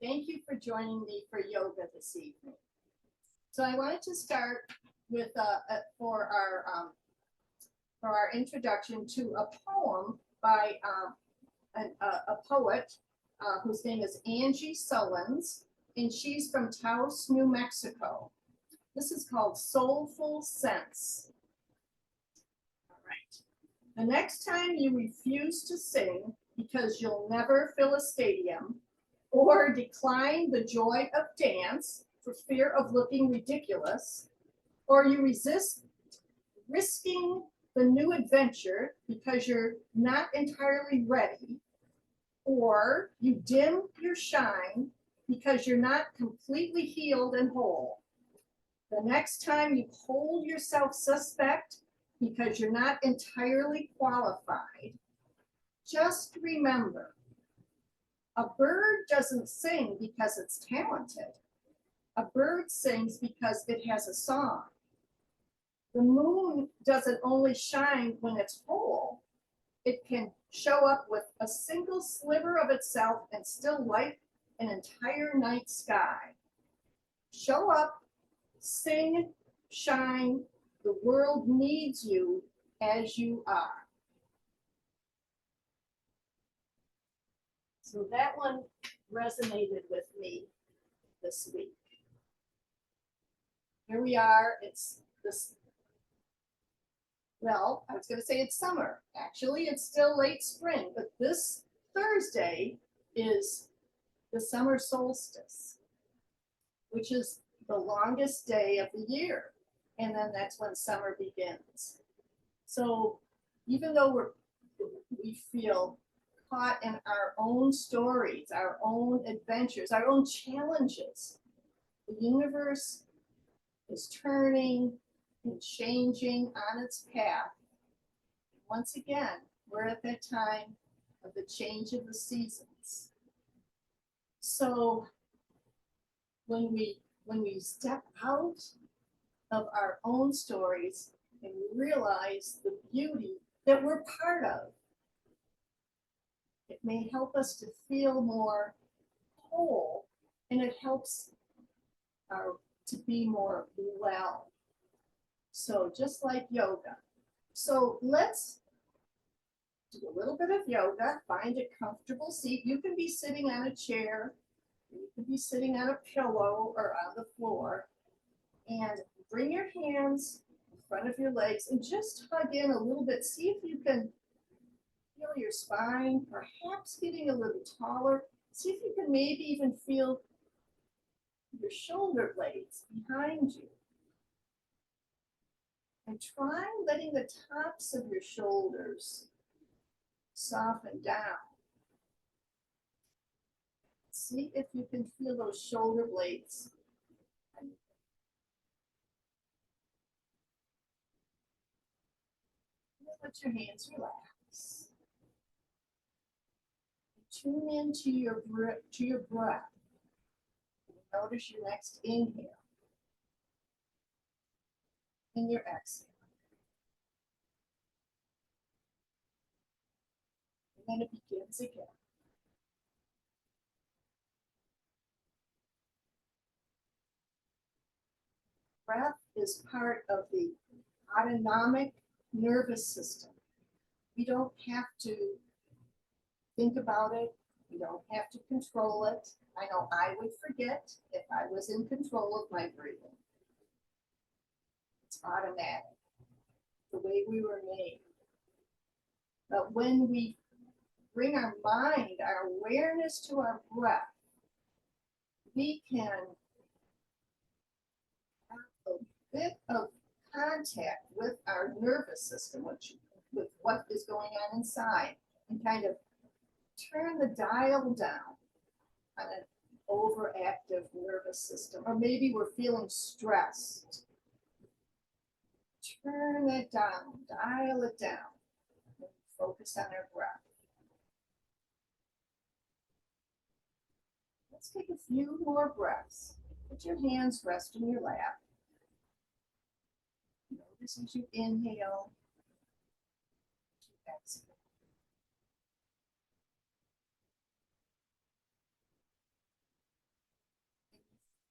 Thank you for joining me for yoga this evening. So I wanted to start with for our introduction to a poem by a poet whose name is Angie Sullins, and she's from Taos, New Mexico. This is called Soulful Sense. All right. The next time you refuse to sing because you'll never fill a stadium, or decline the joy of dance for fear of looking ridiculous, or you resist risking the new adventure because you're not entirely ready, or you dim your shine because you're not completely healed and whole. The next time you hold yourself suspect because you're not entirely qualified, just remember, a bird doesn't sing because it's talented. A bird sings because it has a song. The moon doesn't only shine when it's whole. It can show up with a single sliver of itself and still light an entire night sky. Show up, sing, shine. The world needs you as you are. So that one resonated with me this week. Here we are, it's this, well, I was going to say it's summer. Actually, it's still late spring, but this Thursday is the summer solstice, which is the longest day of the year. And then that's when summer begins. So even though we feel caught in our own stories, our own adventures, our own challenges, the universe is turning and changing on its path. Once again, we're at that time of the change of the seasons. So when we step out of our own stories and realize the beauty that we're part of, it may help us to feel more whole, and it helps to be more well. So just like yoga. So let's do a little bit of yoga. Find a comfortable seat. You can be sitting on a chair. You can be sitting on a pillow or on the floor. And bring your hands in front of your legs and just hug in a little bit. See if you can feel your spine, perhaps getting a little taller. See if you can maybe even feel your shoulder blades behind you. And try letting the tops of your shoulders soften down. See if you can feel those shoulder blades. Let your hands relax. Tune into your breath. Notice your next inhale and your exhale. And then it begins again. Breath is part of the autonomic nervous system. We don't have to think about it. We don't have to control it. I know I would forget if I was in control of my breathing. It's automatic, the way we were made. But when we bring our mind, our awareness to our breath, we can have a bit of contact with our nervous system, with what is going on inside, and kind of turn the dial down on an overactive nervous system, or maybe we're feeling stressed. Turn it down, dial it down, and focus on our breath. Let's take a few more breaths. Let your hands rest in your lap. Notice as you inhale, exhale.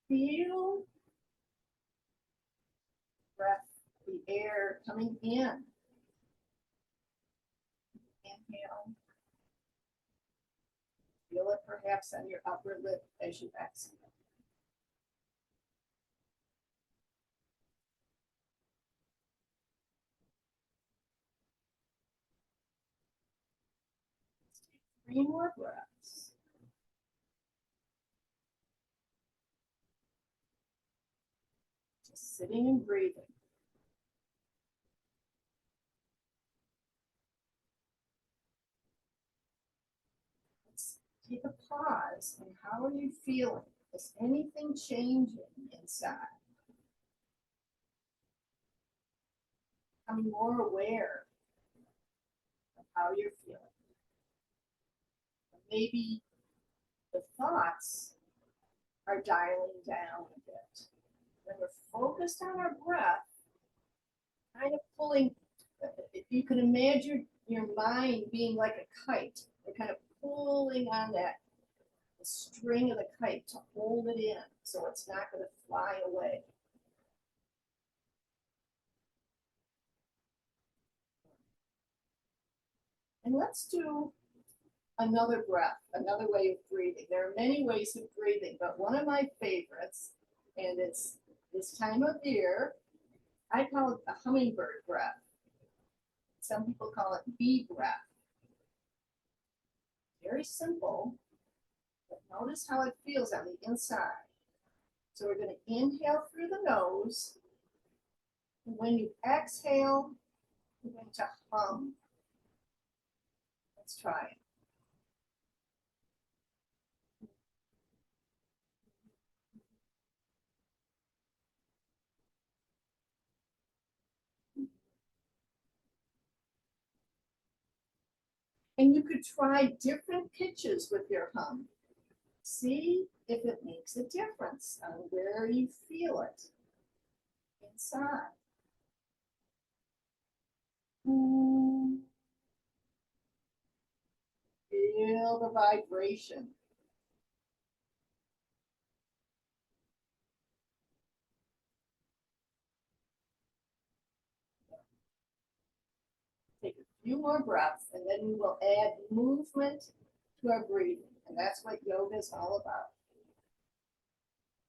Feel breath, the air coming in. Inhale. Feel it perhaps on your upper lip as you exhale. Three more breaths. Just sitting and breathing. Let's take a pause. And how are you feeling? Is anything changing inside? Becoming more aware of how you're feeling. Maybe the thoughts are dialing down a bit. When we're focused on our breath, kind of pulling, you can imagine your mind being like a kite. We're kind of pulling on that the string of the kite to hold it in so it's not going to fly away. And let's do another breath, another way of breathing. There are many ways of breathing, but one of my favorites, and it's this time of year, I call it the hummingbird breath. Some people call it bee breath. Very simple, but notice how it feels on the inside. So we're going to inhale through the nose. And when you exhale, you're going to hum. Let's try it. And you could try different pitches with your hum. See if it makes a difference on where you feel it inside. Feel the vibration. Take a few more breaths, and then we will add movement to our breathing. And that's what yoga is all about.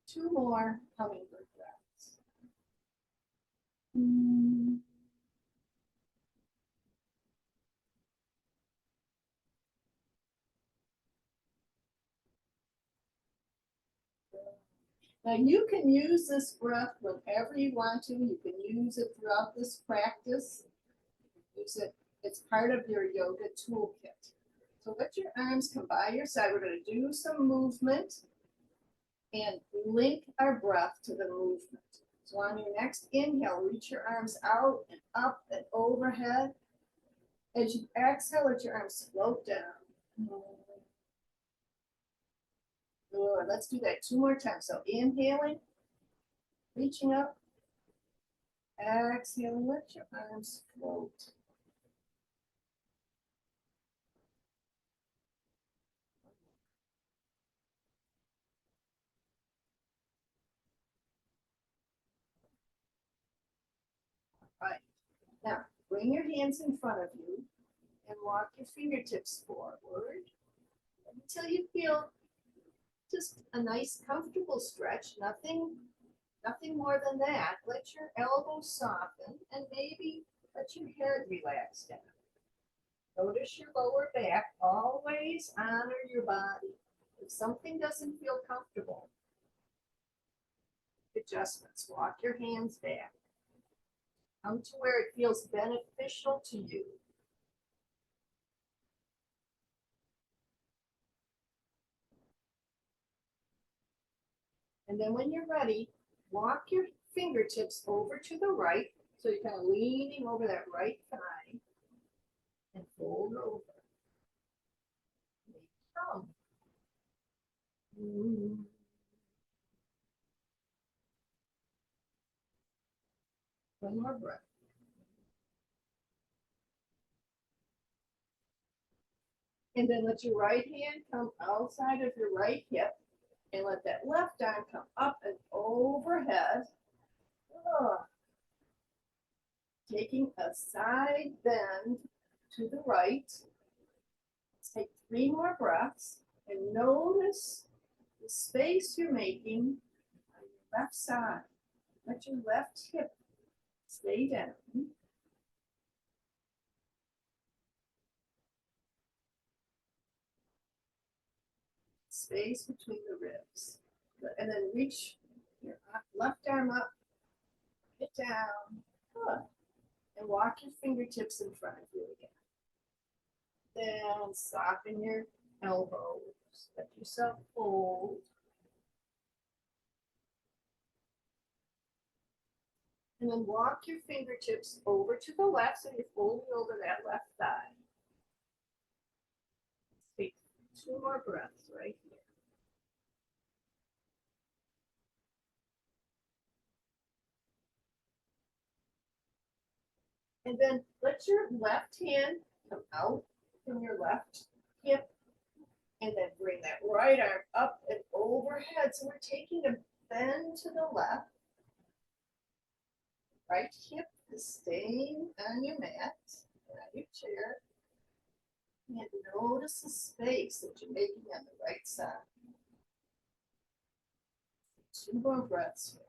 Two more hummingbird breaths. Now you can use this breath whenever you want to. You can use it throughout this practice. Use it. It's part of your yoga toolkit. So let your arms come by your side. We're going to do some movement and link our breath to the movement. So on your next inhale, reach your arms out and up and overhead. As you exhale, let your arms float down. Good. Let's do that two more times. So inhaling, reaching up, exhaling, let your arms float. All right. Now, bring your hands in front of you and walk your fingertips forward until you feel just a nice, comfortable stretch. Nothing more than that. Let your elbows soften and maybe let your head relax down. Notice your lower back. Always honor your body. If something doesn't feel comfortable, adjustments. Walk your hands back. Come to where it feels beneficial to you. And then when you're ready, walk your fingertips over to the right. So you're kind of leaning over that right thigh and fold over. Come. One more breath. And then let your right hand come outside of your right hip. And let that left arm come up and overhead. Taking a side bend to the right. Take 3 more breaths and notice the space you're making on your left side. Let your left hip stay down. Space between the ribs. And then reach your left arm up, get down, and walk your fingertips in front of you again. Then soften your elbows. Let yourself fold. And then walk your fingertips over to the left so you're folding over that left thigh. Take 2 more breaths right here. And then let your left hand come out from your left hip. And then bring that right arm up and overhead. So we're taking a bend to the left. Right hip is staying on your mat, on your chair. And notice the space that you're making on the right side. 2 more breaths here.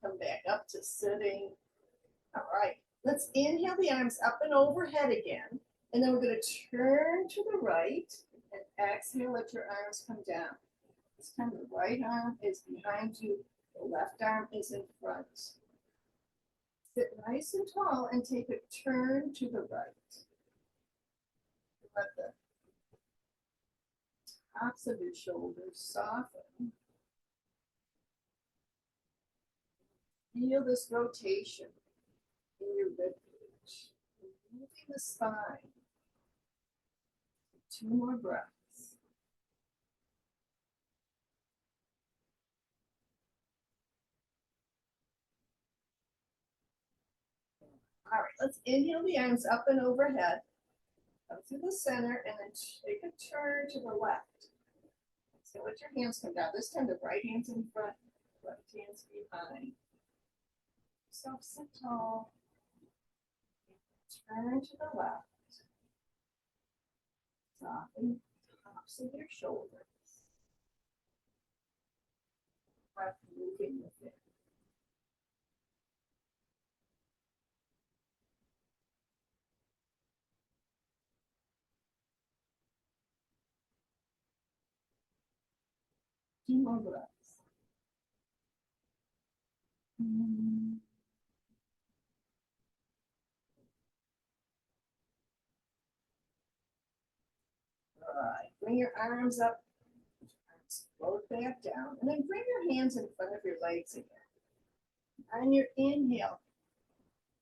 Come back up to sitting. All right, let's inhale the arms up and overhead again. And then we're going to turn to the right and exhale, let your arms come down. This time the right arm is behind you, the left arm is in front. Sit nice and tall and take a turn to the right. Let the tops of your shoulders soften. Feel this rotation in your rib cage, moving the spine. 2 more breaths. All right, let's inhale the arms up and overhead. Come to the center and then take a turn to the left. So let your hands come down. This time the right hand's in front, left hand's behind. Self sit tall. Turn to the left. Soften the tops of your shoulders. Breath moving with it. Two more breaths. All right, bring your arms up, float back down, and then bring your hands in front of your legs again. On your inhale,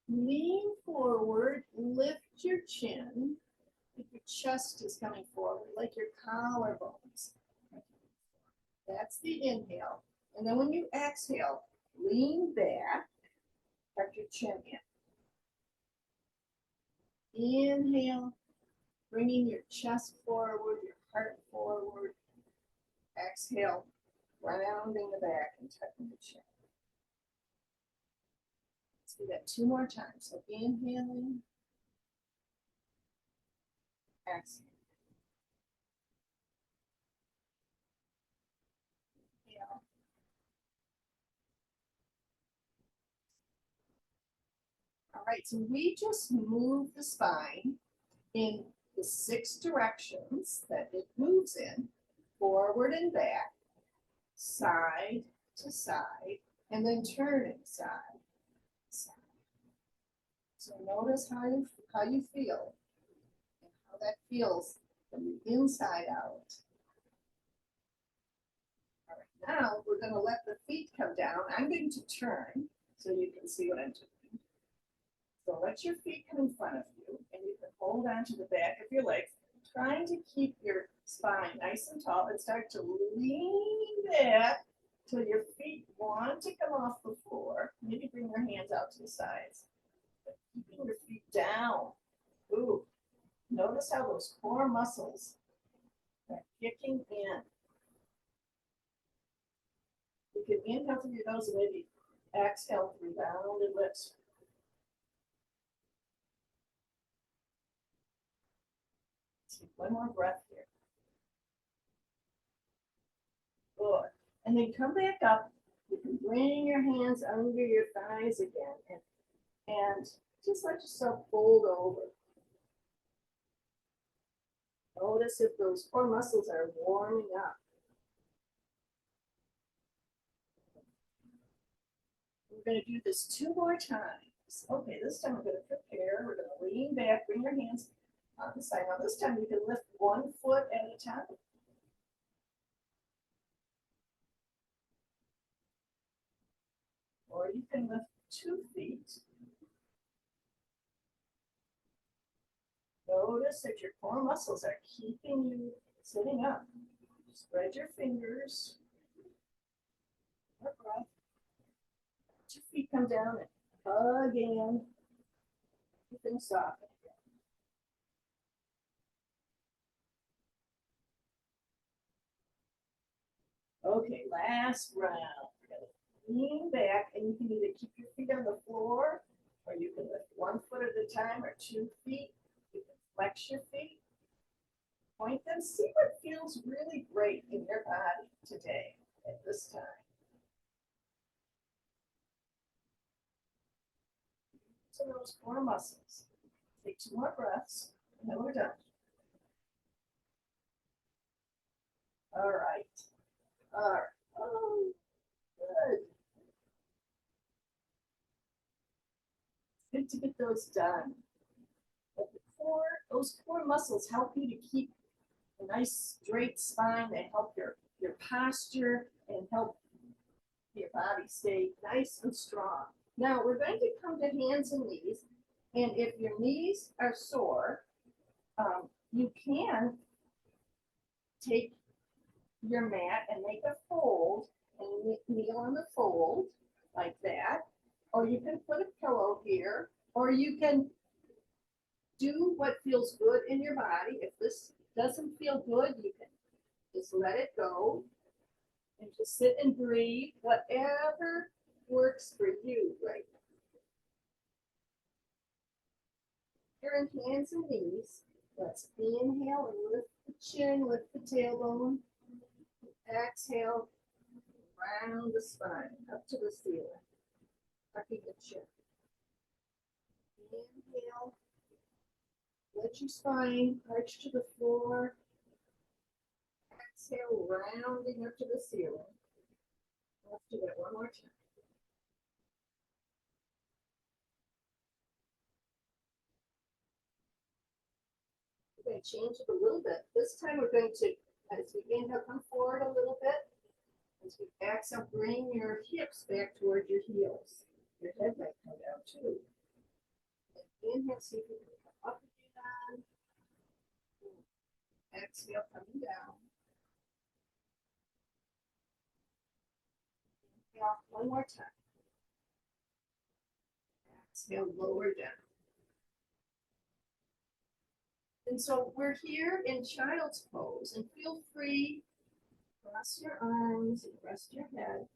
lean forward, lift your chin, like your chest is coming forward, like your collarbones. That's the inhale. And then when you exhale, lean back, tuck your chin in. Inhale, bringing your chest forward, your heart forward. Exhale, rounding the back and tucking the chin. Let's do that 2 more times. So inhaling, exhale. Inhale. All right, so we just move the spine in the 6 directions that it moves in, forward and back, side to side, and then turning side to side. So notice how you feel and how that feels from the inside out. All right, now we're going to let the feet come down. I'm going to turn so you can see what I'm doing. So let your feet come in front of you, and you can hold on to the back of your legs, trying to keep your spine nice and tall and start to lean back, So your feet want to come off the floor. Maybe bring your hands out to the sides. But keeping your feet down. Ooh, notice how those core muscles are kicking in. You can inhale through your nose and maybe exhale through rounded lips. Take one more breath here. Good. And then come back up. You can bring your hands under your thighs again and just let yourself fold over. Notice if those core muscles are warming up. We're going to do this 2 more times. Okay, this time we're going to prepare. We're going to lean back, bring your hands on the side. Now this time you can lift 1 foot at a time. Or you can lift 2 feet. Notice that your core muscles are keeping you sitting up. Spread your fingers. More breath. 2 feet come down and hug in. Keep them soft. Okay, last round. We're gonna lean back and you can either keep your feet on the floor or you can lift 1 foot at a time or 2 feet. You can flex your feet. Point them. See what feels really great in your body today at this time. So those core muscles. Take 2 more breaths and then we're done. All right. All right. Oh, good. Good to get those done. But the core, those core muscles help you to keep a nice straight spine. They help your posture and help your body stay nice and strong. Now we're going to come to hands and knees. And if your knees are sore, you can take your mat and make a fold and kneel on the fold like that. Or you can put a pillow here, or you can do what feels good in your body. If this doesn't feel good, you can just let it go and just sit and breathe, whatever works for you right now. You're in hands and knees. Let's inhale and lift the chin, lift the tailbone. Exhale, round the spine, up to the ceiling. Tucking the chin. Inhale. Let your spine arch to the floor. Exhale, rounding up to the ceiling. Let's do that one more time. We're going to change it a little bit. This time we're going to, as we inhale, come forward a little bit. As we exhale, bring your hips back toward your heels. Your head might come down too. Inhale, see if you can come up again. Exhale, coming down. Inhale, one more time. Exhale, lower down. And so we're here in child's pose, and feel free to cross your arms and rest your head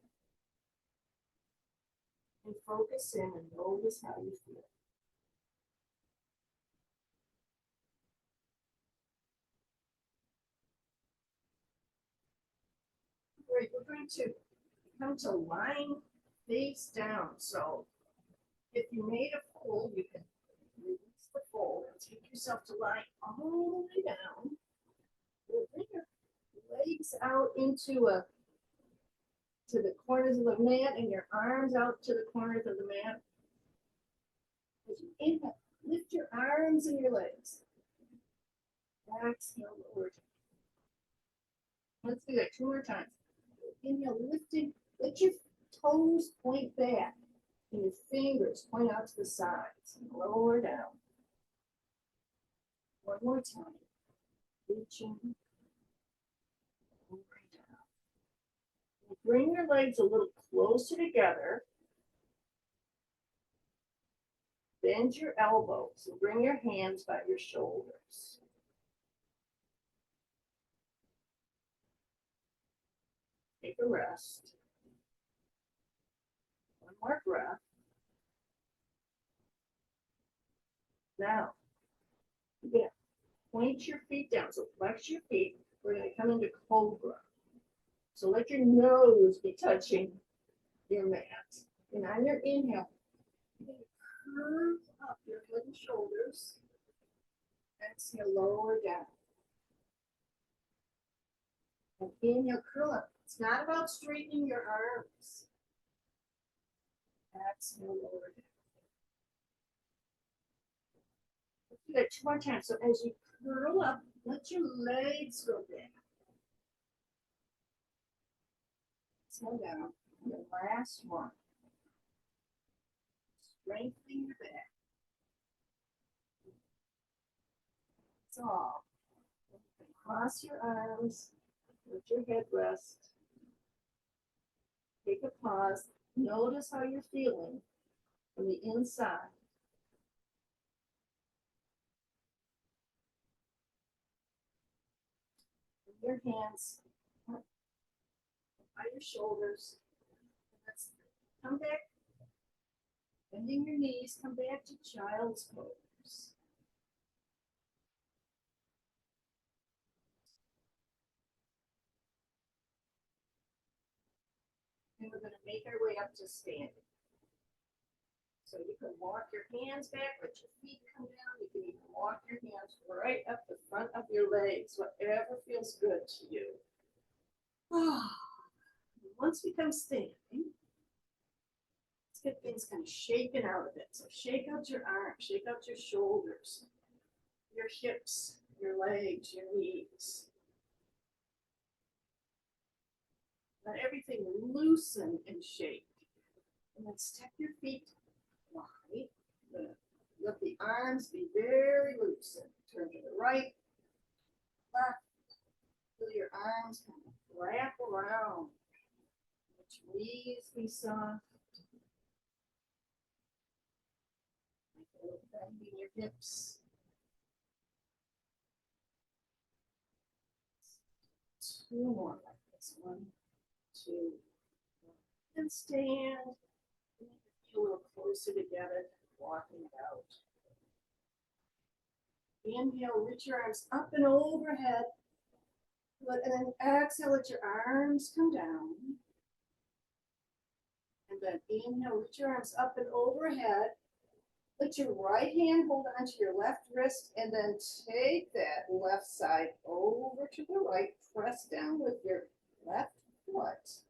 and focus in and notice how you feel. Great, we're going to come to lying face down. So if you made a fold, you can release the fold and take yourself to lie all the way down. Bring your legs out into to the corners of the mat and your arms out to the corners of the mat. As you inhale, lift your arms and your legs. Exhale, lower down. Let's do that 2 more times. Inhale, lifting, let your toes point back and your fingers point out to the sides. Lower down. One more time. Reaching. Lower down. bring your legs a little closer together. Bend your elbows and bring your hands by your shoulders. Take a rest. One more breath. Now, again, point your feet down. So flex your feet. We're going to come into cobra. So let your nose be touching your mat. And on your inhale, you're going to curve up your head and shoulders. Exhale, lower down. And inhale, curl up. It's not about straightening your arms. Exhale, lower down. Let's do that two more times. So as you curl up, let your legs go down. Exhale down. And the last one. Strengthen your back. That's all. Cross your arms. Let your head rest. Take a pause. Notice how you're feeling from the inside. Put your hands up by your shoulders. Let's come back. Bending your knees, come back to child's pose. And we're going to make our way up to standing. So you can walk your hands back, let your feet come down. You can even walk your hands right up the front of your legs, whatever feels good to you. Once we come standing, let's get things kind of shaken out a bit. So shake out your arms, shake out your shoulders, your hips, your legs, your knees. Let everything loosen and shake. And then step your feet wide. Let the arms be very loose. Turn to the right, left. Feel your arms kind of wrap around. Let your knees be soft. Bending your hips. Two more like this. 1, 2, and stand. A little closer together, walking it out. Inhale, reach your arms up and overhead. And then exhale, let your arms come down. And then inhale, reach your arms up and overhead. Let your right hand hold onto your left wrist and then take that left side over to the right. Press down with your left foot.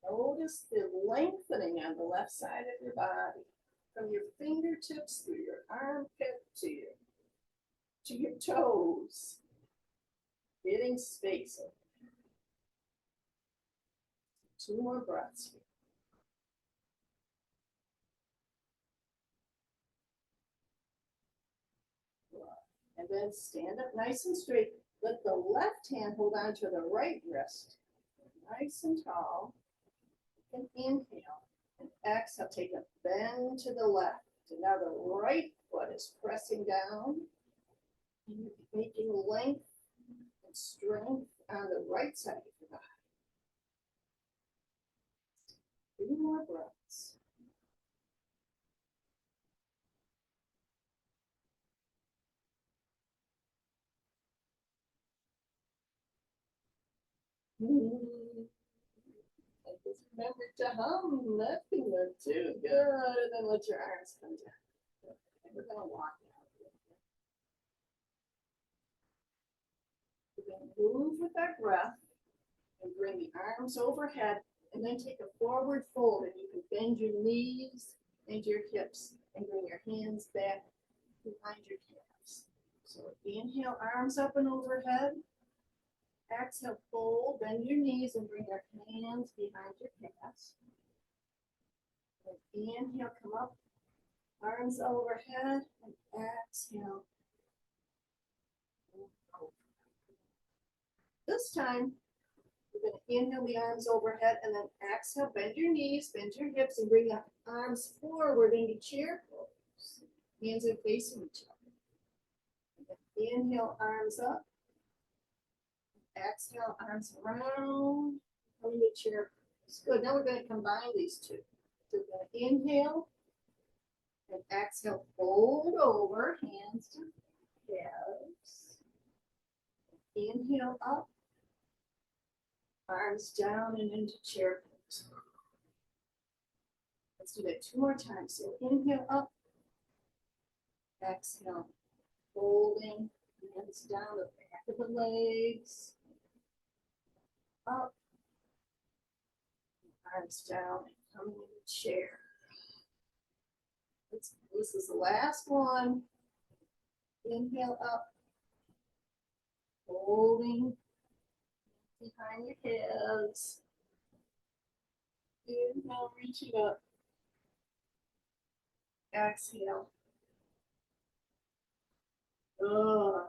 Notice the lengthening on the left side of your body, from your fingertips through your armpit to your toes, getting space. 2 more breaths here. And then stand up nice and straight. Let the left hand hold on to the right wrist, nice and tall. And inhale and exhale, take a bend to the left. And now the right foot is pressing down. And you're making length and strength on the right side of your body. 3 more breaths. Just remember to hum. That can look too good. And then let your arms come down. And we're going to walk out. We're going to move with our breath and bring the arms overhead and then take a forward fold. And you can bend your knees and your hips and bring your hands back behind your calves. So inhale, arms up and overhead. Exhale, fold, bend your knees and bring your hands behind your calves. And inhale, come up, arms overhead, and exhale. This time, we're gonna inhale the arms overhead and then exhale, bend your knees, bend your hips, and bring the arms forward into chair pose. Hands are facing each other. Inhale, arms up. Exhale, arms around. Come to chair pose. Good. Now we're going to combine these two. So we're going to inhale and exhale, fold over, hands to hips. Inhale up, arms down and into chair pose. Let's do that 2 more times. So inhale up, exhale, folding, hands down the back of the legs, up, arms down, and coming into chair. This is the last one. Inhale up, holding behind your hips. Inhale, reaching up. Exhale. Oh.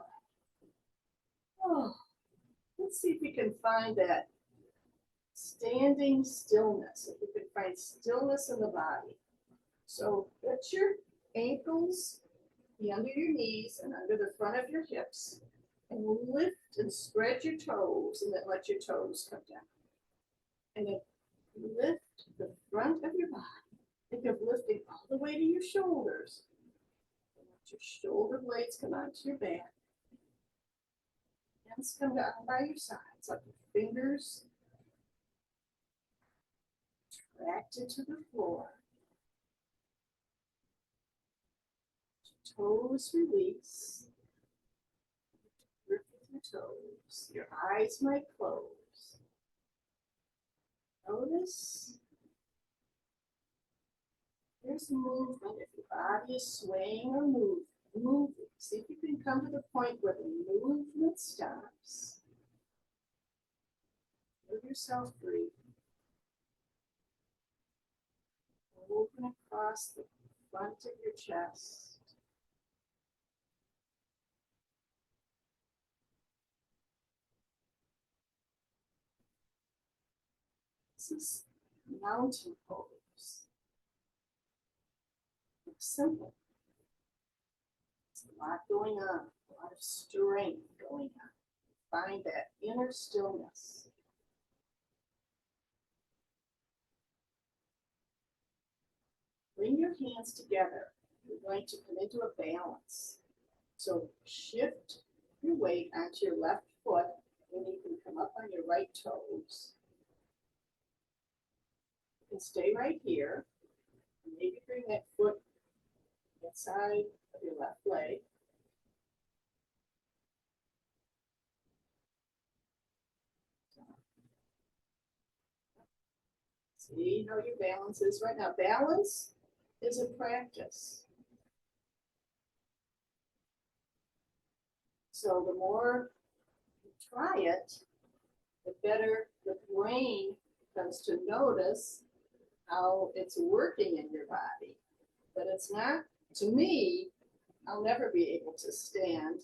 Let's see if we can find that standing stillness. If we can find stillness in the body. So get your ankles be under your knees and under the front of your hips, and lift and spread your toes, and then let your toes come down. And then lift the front of your body. Think of lifting all the way to your shoulders. And let your shoulder blades come onto your back. Hands come down by your sides, like your fingers attracted to the floor. Toes release. Lift with your toes. Your eyes might close. Notice there's movement if your body is swaying or moving. See if you can come to the point where the movement stops. Move yourself free. Open across the front of your chest. This is mountain pose. It's simple. There's a lot going on, a lot of strength going on. Find that inner stillness. Bring your hands together. You're going to come into a balance. So shift your weight onto your left foot, and you can come up on your right toes. You can stay right here, and maybe bring that foot inside of your left leg. See how your balance is right now. Balance is a practice. So the more you try it, the better the brain comes to notice how it's working in your body. But it's not, to me, I'll never be able to stand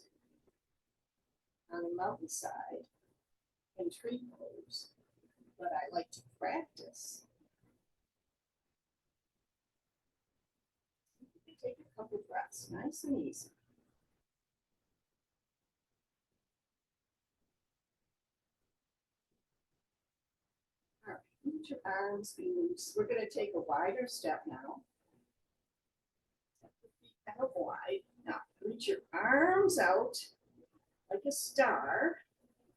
on a mountainside in tree pose, but I like to practice. Take a couple breaths, nice and easy. All right, let your arms be loose. We're going to take a wider step now. Out wide. Now, reach your arms out like a star.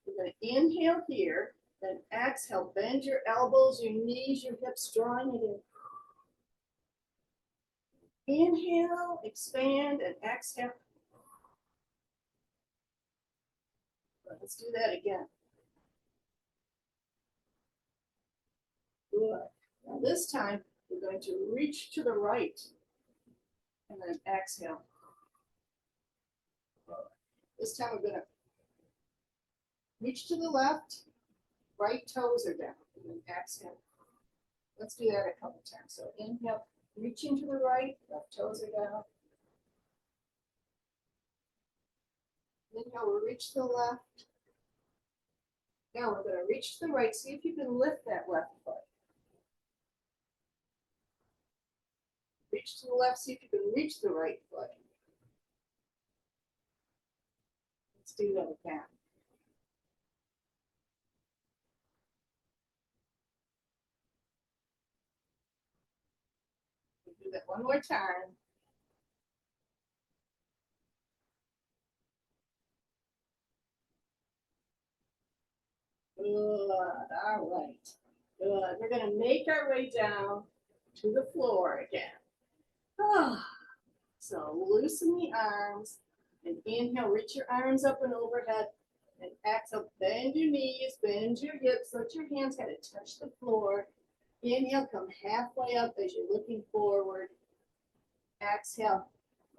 We're going to inhale here, then exhale. Bend your elbows, your knees, your hips, drawing it in. Inhale, expand, and exhale. Let's do that again. Good. Now this time, we're going to reach to the right, and then exhale. This time we're going to reach to the left, right toes are down, and then exhale. Let's do that a couple times. So inhale, reaching to the right, left toes are down. Inhale, we'll reach to the left, Now we're going to reach to the right. See if you can lift that left foot. Reach to the left. See if you can reach the right foot. Let's do that again. We'll do that one more time. Good. All right. Good. We're going to make our way down to the floor again. So loosen the arms and inhale, reach your arms up and overhead, and exhale, bend your knees, bend your hips, let your hands kind of touch the floor. Inhale, come halfway up as you're looking forward. Exhale,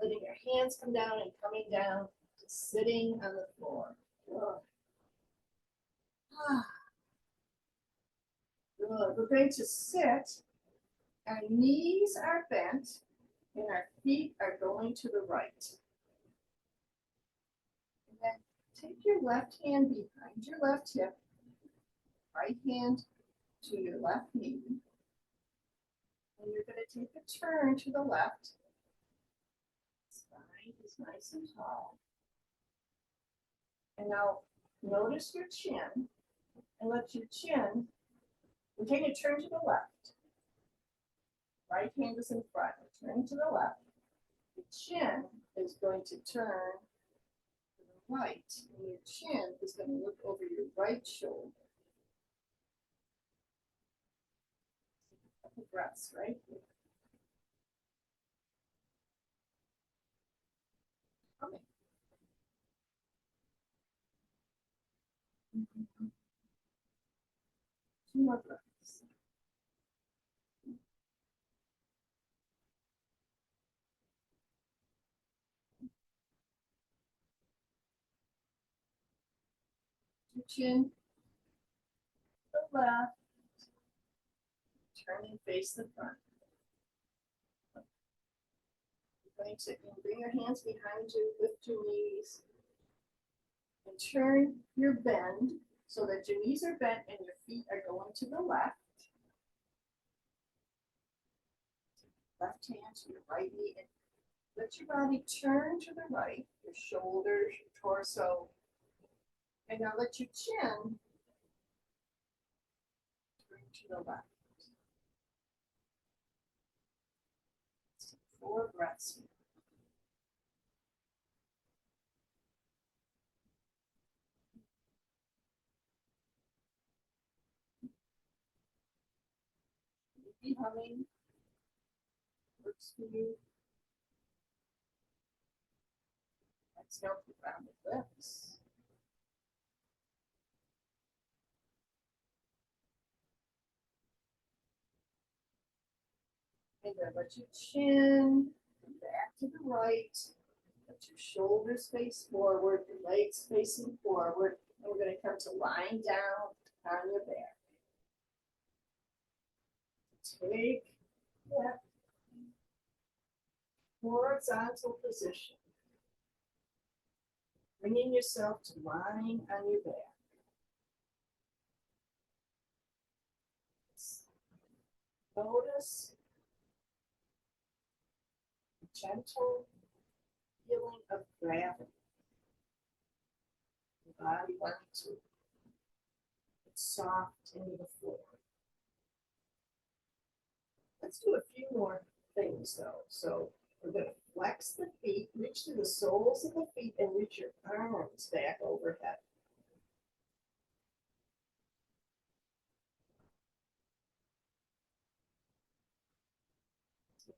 letting your hands come down and coming down to sitting on the floor. Good. Good. We're going to sit. Our knees are bent and our feet are going to the right. And then take your left hand behind your left hip, right hand to your left knee. And you're going to take a turn to the left. Spine is nice and tall. And now notice your chin and let your chin, we're taking a turn to the left. Right hand is in front. We're turning to the left. The chin is going to turn to the right. And your chin is going to look over your right shoulder. Couple breaths right here. Coming. Two more breaths. Your chin to the left. Turn and face the front. You're going to bring your hands behind you, lift your knees, and turn your bend so that your knees are bent and your feet are going to the left. Left hand to your right knee and let your body turn to the right, your shoulders, your torso. And now let your chin turn to the left. 4 breaths. Be humming. Works for you. Exhale to round the lips. And then let your chin back to the right. Let your shoulders face forward, your legs facing forward. And we're going to come to lying down on your back. Take that horizontal position. Bringing yourself to lying on your back. Notice the gentle feeling of gravity. The body wanting to get soft into the floor. Let's do a few more things though. So we're going to flex the feet, reach to the soles of the feet, and reach your arms back overhead.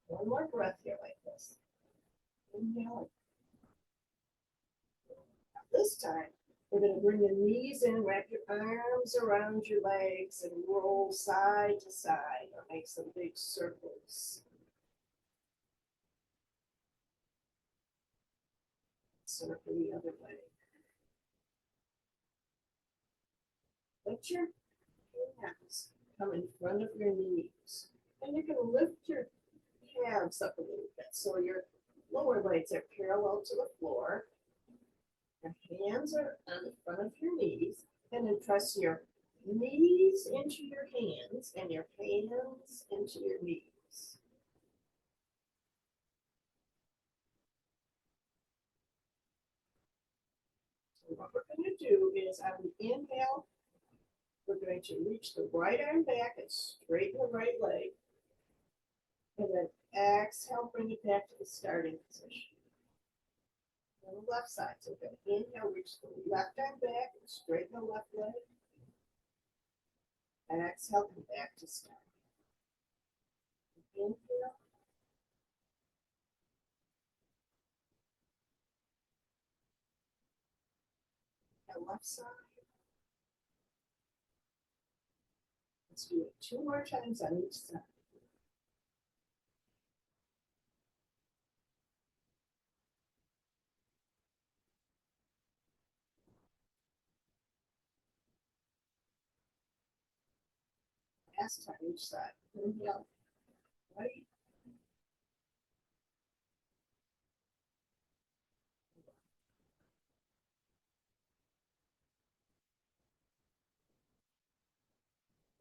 One more breath here like this. Inhale. This time, we're going to bring the knees in, wrap your arms around your legs, and roll side to side or make some big circles. Circle the other leg. Let your hands come in front of your knees. And you can lift your calves up a little bit so your lower legs are parallel to the floor. Your hands are on the front of your knees. And then press your knees into your hands and your hands into your knees. So what we're going to do is on the inhale, we're going to reach the right arm back and straighten the right leg. And then exhale, bring it back to the starting position. On the left side, so we're going to inhale, reach the left arm back and straighten the left leg. Exhale, come back to start. Inhale. And left side. Let's do it 2 more times on each side. Last time each side. Inhale, right.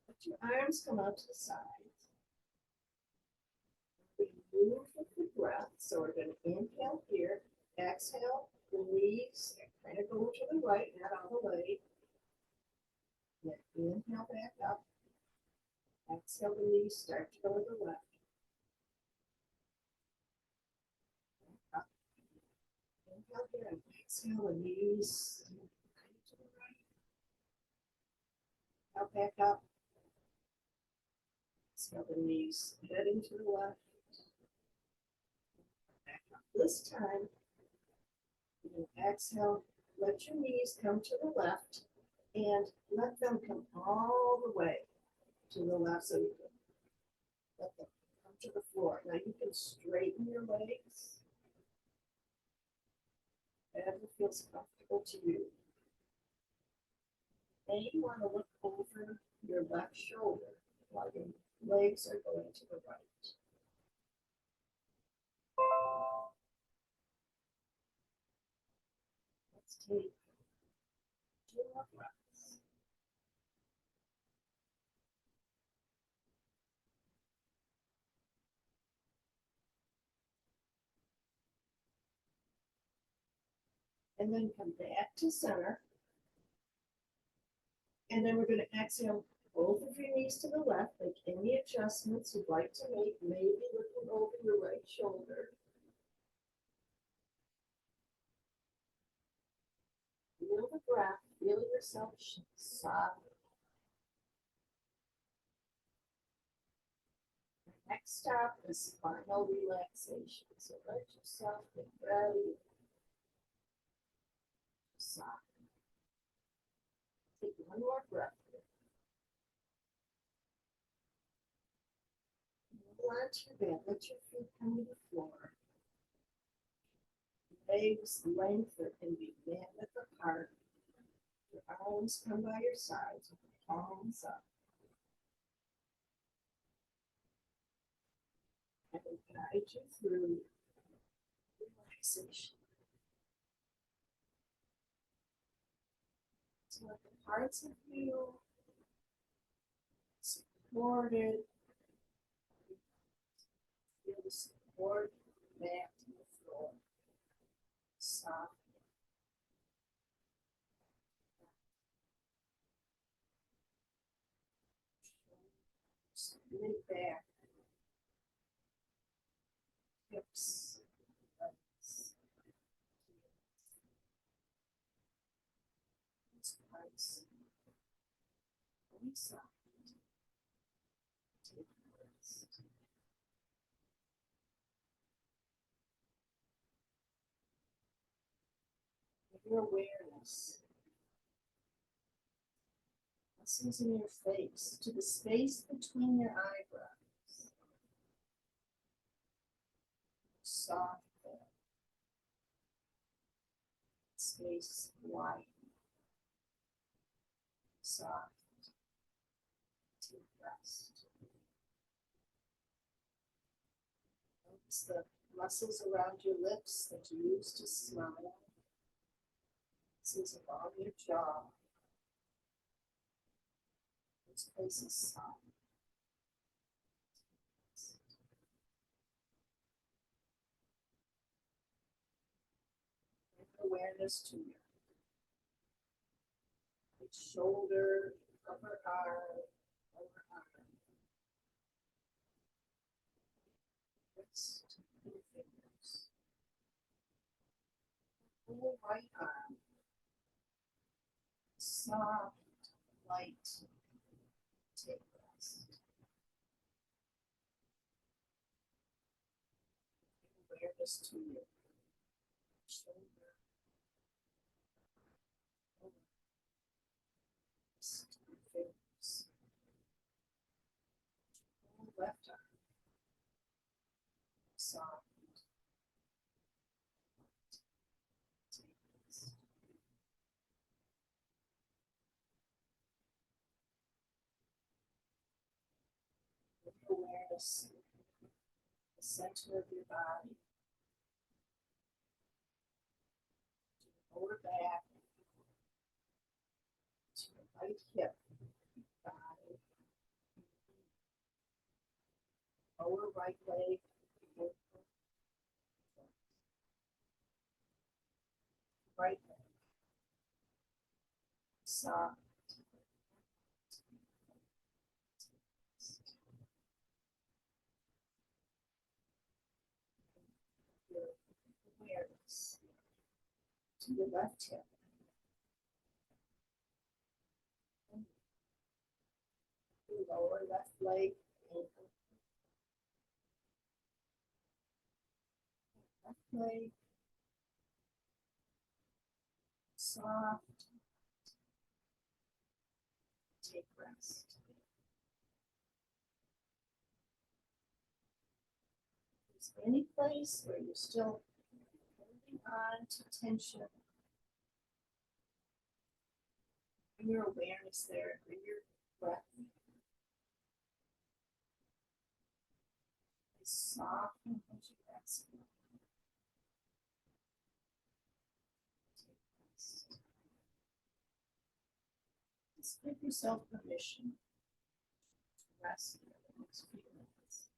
Let your arms come out to the sides. We move with the breath. So we're going to inhale here, exhale, release, and kind of go to the right, not all the way. Then inhale back up. Exhale, release, start to go to the left. Up. Inhale here and exhale, release. To the right. Out back up. Exhale, release, heading to the left. Back up. This time, you can exhale, let your knees come to the left and let them come all the way to the left. So you can let them come to the floor. Now you can straighten your legs. Whatever feels comfortable to you. And you want to look over your left shoulder while your legs are going to the right. Let's take 2 more breaths. And then come back to center. And then we're going to exhale both of your knees to the left. Make any adjustments you'd like to make, maybe looking over your right shoulder. Feel the breath, feel yourself soften. Next stop is spinal relaxation. So let yourself get ready. Soften. Take 1 more breath. Lie to your bed. Let your feet come to the floor. Legs lengthen and be mat width apart. Your arms come by your sides with the palms up. I will guide you through relaxation. So let the parts of you supported. Feel the support back to the floor. Soft. Mid back. Hips. Legs. These parts. Really soft. Take a rest. Your awareness, muscles in your face, to the space between your eyebrows. Soft there. Space wide. Soft. Deep rest. Notice the muscles around your lips that you use to smile. Muscles along your jaw. This place is soft. Bring awareness to your right shoulder, upper arm, lower arm, wrist, and fingers. Whole right arm, soft, light, take rest. Awareness to your shoulder, wrist, and fingers. Whole left arm, soft, take rest. Bring awareness to the center of your body, lower back, to your right hip, thigh, lower right leg, right leg, soft. Your awareness to your left hip, your lower left leg, ankle, left leg, soft, take rest. Is there any place where you're still holding on to tension? Bring your awareness there, bring your breath. Soften as you exhale. Take rest. Just give yourself permission to rest for the next few minutes.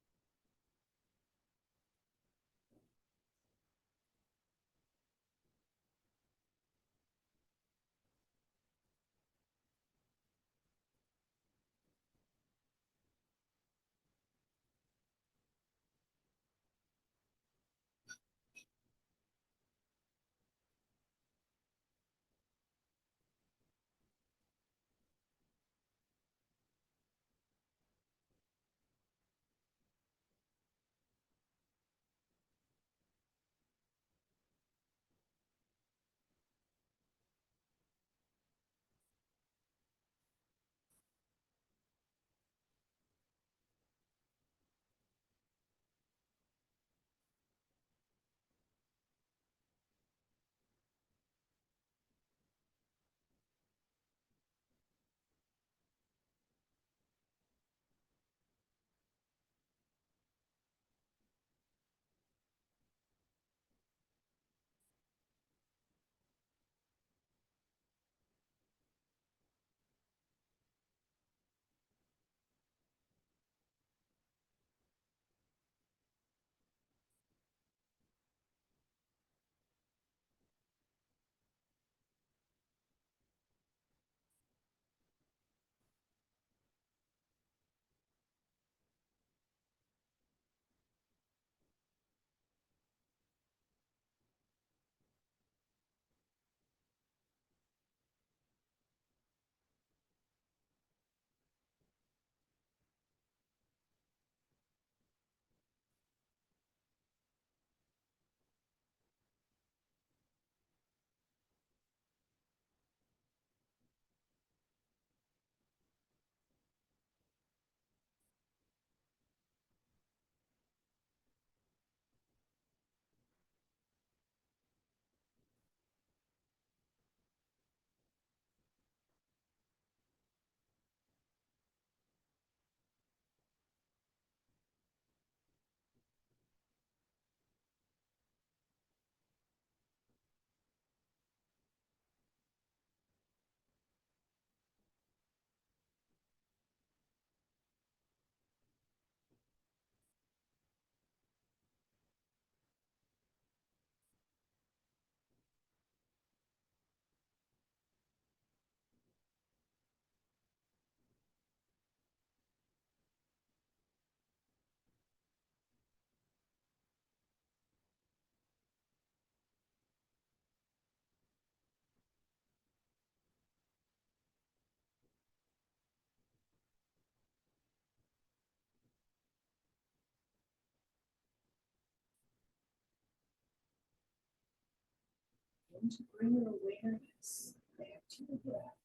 Begin to bring your awareness back to the breath.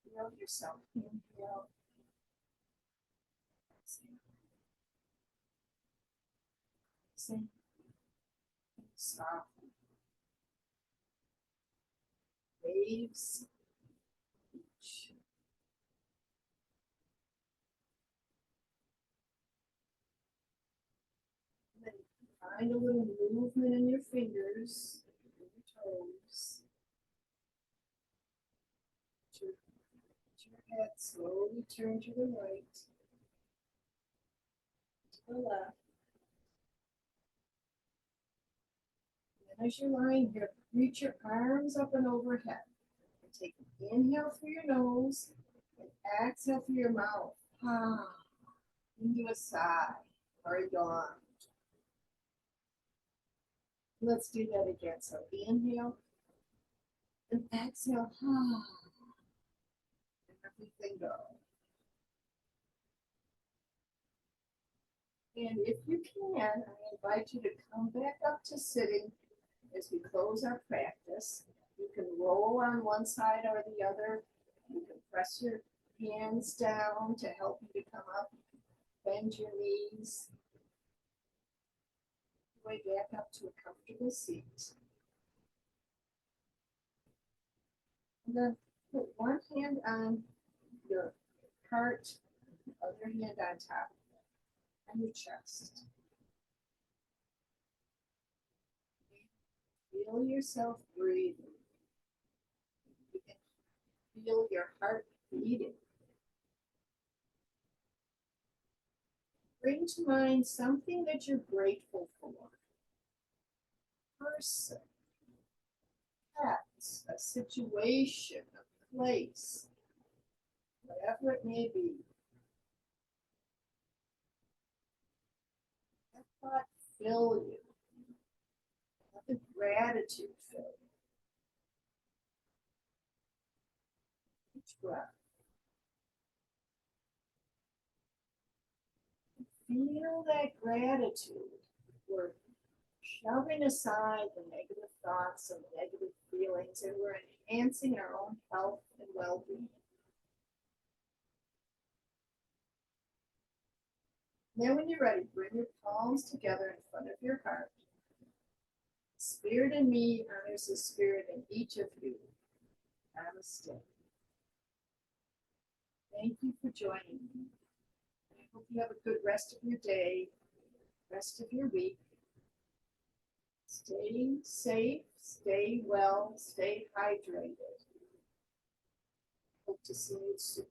Feel yourself inhale. Exhale. Soften. Waves. Then find a little movement in your fingers, in your toes. Your head slowly turn to the right, to the left. And as you're lying here, reach your arms up and overhead. And take an inhale through your nose and exhale through your mouth. Into a sigh or a yawn. Let's do that again. So inhale and exhale. And everything go. And if you can, I invite you to come back up to sitting as we close our practice. You can roll on one side or the other. You can press your hands down to help you to come up. Bend your knees. Way back up to a comfortable seat. And then put one hand on your heart, the other hand on top, on your chest. Feel yourself breathing. You can feel your heart beating. Bring to mind something that you're grateful for. Person, pet, a situation, a place, whatever it may be. Let that fill you. Let the gratitude fill you. Each breath. Feel that gratitude. We're shoving aside the negative thoughts and negative feelings, and we're enhancing our own health and well-being. Then when you're ready, bring your palms together in front of your heart. Spirit in me honors the spirit in each of you. Namaste. Thank you for joining me. I hope you have a good rest of your day, rest of your week. Stay safe, stay well, stay hydrated. Hope to see you soon.